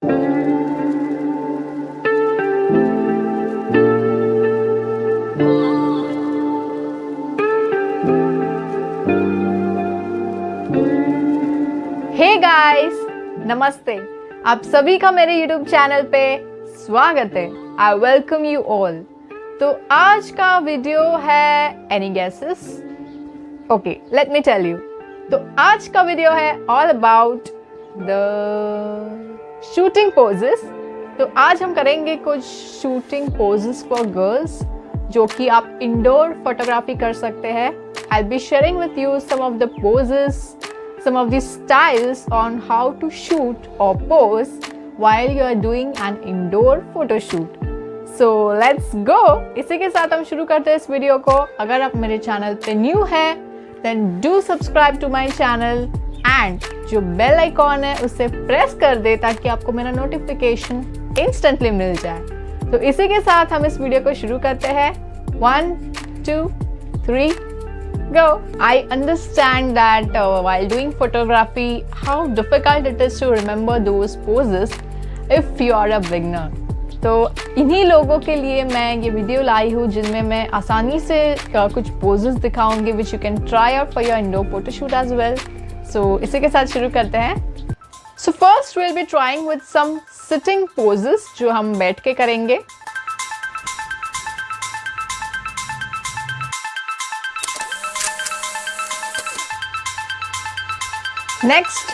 Hey guys, नमस्ते। आप सभी का मेरे YouTube चैनल पे स्वागत है। I welcome you all. तो आज का वीडियो है any guesses? Okay, let me tell you. तो आज का वीडियो है all about the shooting poses. तो आज हम करेंगे कुछ शूटिंग पोजेस फॉर गर्ल्स जो कि आप इंडोर फोटोग्राफी कर सकते हैं। I will be sharing with you some of the poses, some of the styles on how to shoot or pose while you are doing an indoor photo shoot. So let's go. इसी के साथ हम शुरू करते हैं इस video को। अगर आप मेरे चैनल पे न्यू है then do subscribe to my channel and जो बेल आइकॉन है उसे प्रेस कर दे ताकि आपको मेरा नोटिफिकेशन इंस्टेंटली मिल जाए। तो इसी के साथ हम इस वीडियो को शुरू करते हैं। 1 2 3 Go. I understand that while doing photography, how difficult it is to remember those poses if you are a beginner. तो इन्हीं लोगों के लिए मैं ये वीडियो लाई हूँ जिनमें मैं आसानी से कुछ poses दिखाऊंगी which you can try out for your indoor photo shoot as well. So इसी के साथ शुरू करते हैं। So first we'll be trying with some sitting poses जो हम बैठ के करेंगे। Next,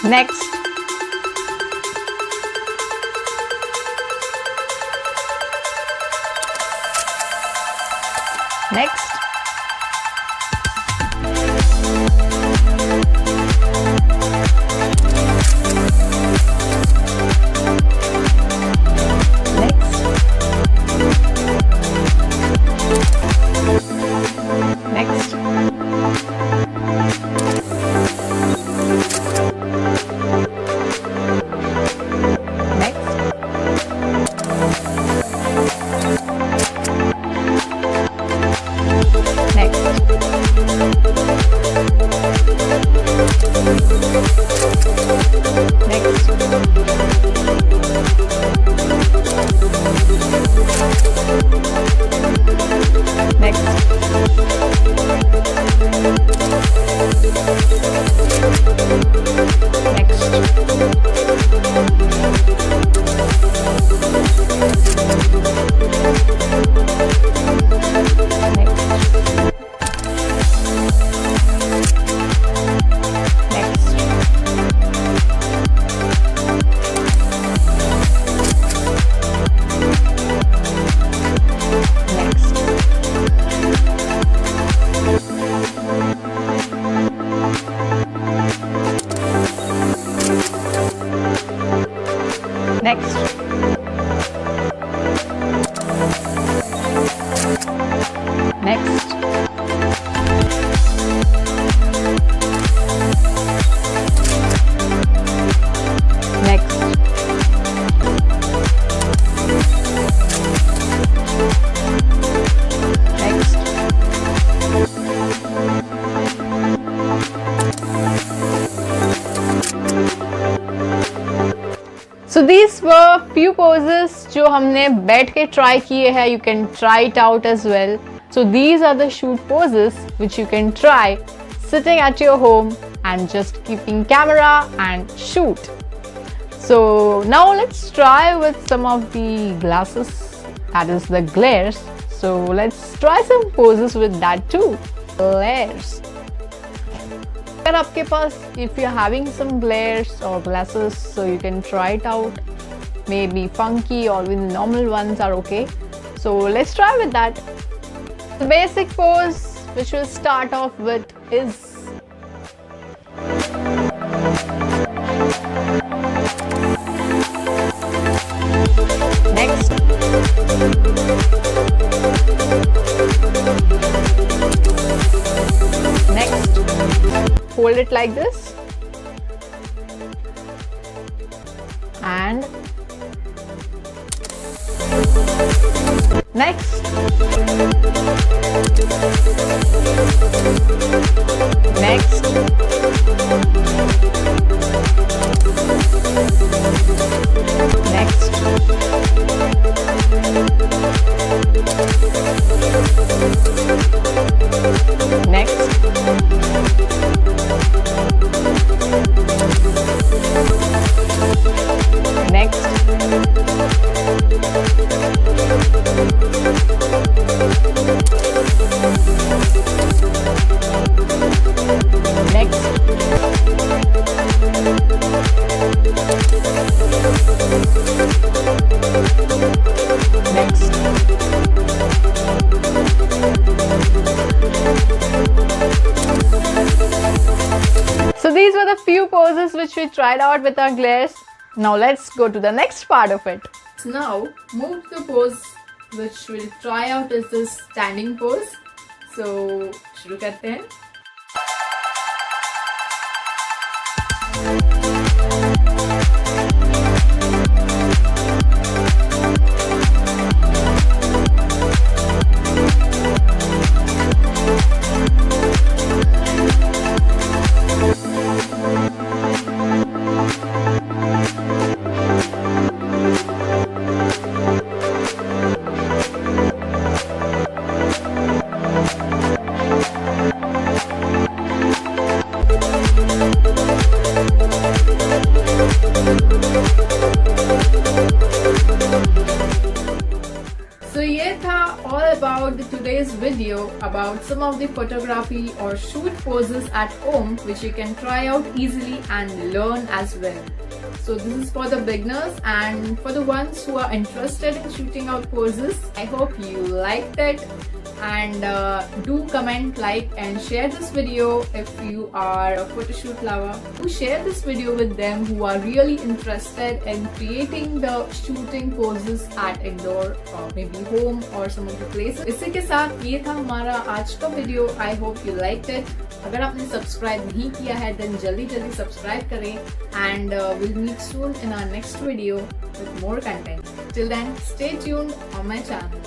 next, next, next, next, next, next. So these were few poses जो हमने बैठ के try किए हैं. You can try it out as well. So these are the shoot poses which you can try sitting at your home and just keeping camera and shoot. So now let's try with some of the glasses, that is the glares. So let's try some poses with that too. Glares. अगर आपके पास if you're having some glares or glasses, so you can try it out. Maybe funky or with normal ones are okay. So let's try with that. The basic pose which we'll start off with is next, next. Hold it like this and next, next, these were the few poses which we tried out with our glares. Now let's go to the next part of it. Now move to the pose which we'll try out is this standing pose. So शुरू करते हैं. So ये था all about today's video about some of the photography or shoot poses at home which you can try out easily and learn as well. So this is for the beginners and for the ones who are interested in shooting out poses. I hope you liked it, and do comment, like and share this video if you are a photoshoot lover. Do share this video with them who are really interested in creating the shooting poses at indoor or maybe home or some of the places. इसी के साथ ये था हमारा आज का video. I hope you liked it. अगर आपने सब्सक्राइब नहीं किया है then जल्दी सब्सक्राइब करें, and we'll meet soon in our next video with more content. Till then, stay tuned on my channel.